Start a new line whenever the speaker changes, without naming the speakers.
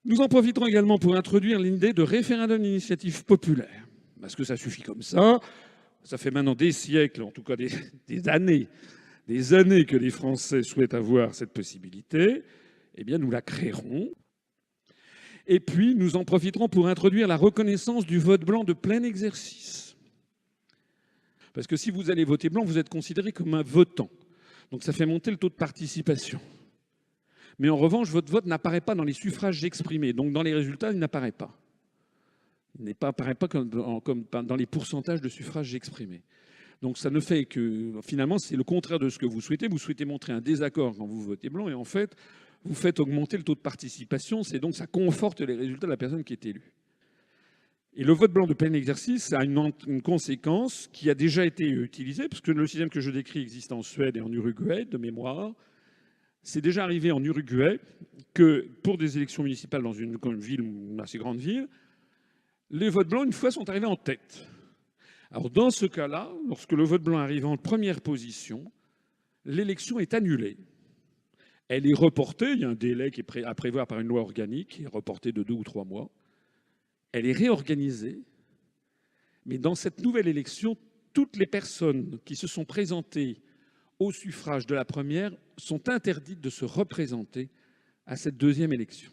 Nous en profiterons également pour introduire l'idée de référendum d'initiative populaire. Parce que ça suffit comme ça. Ça fait maintenant des siècles, en tout cas des années que les Français souhaitent avoir cette possibilité. Eh bien, nous la créerons. Et puis, nous en profiterons pour introduire la reconnaissance du vote blanc de plein exercice. Parce que si vous allez voter blanc, vous êtes considéré comme un votant. Donc ça fait monter le taux de participation. Mais en revanche, votre vote n'apparaît pas dans les suffrages exprimés. Donc dans les résultats, il n'apparaît pas. Il n'apparaît pas comme dans les pourcentages de suffrages exprimés. Donc ça ne fait que, finalement, c'est le contraire de ce que vous souhaitez. Vous souhaitez montrer un désaccord quand vous votez blanc. Et en fait, vous faites augmenter le taux de participation. C'est donc ça conforte les résultats de la personne qui est élue. Et le vote blanc de plein exercice, ça a une conséquence qui a déjà été utilisée, parce que le système que je décris existe en Suède et en Uruguay, de mémoire. C'est déjà arrivé en Uruguay que pour des élections municipales dans une ville, une assez grande ville, les votes blancs, une fois, sont arrivés en tête. Alors dans ce cas-là, lorsque le vote blanc arrive en première position, l'élection est annulée. Elle est reportée, il y a un délai qui est à prévoir par une loi organique, qui est reporté de 2 ou 3 mois. Elle est réorganisée, mais dans cette nouvelle élection, toutes les personnes qui se sont présentées au suffrage de la première sont interdites de se représenter à cette deuxième élection.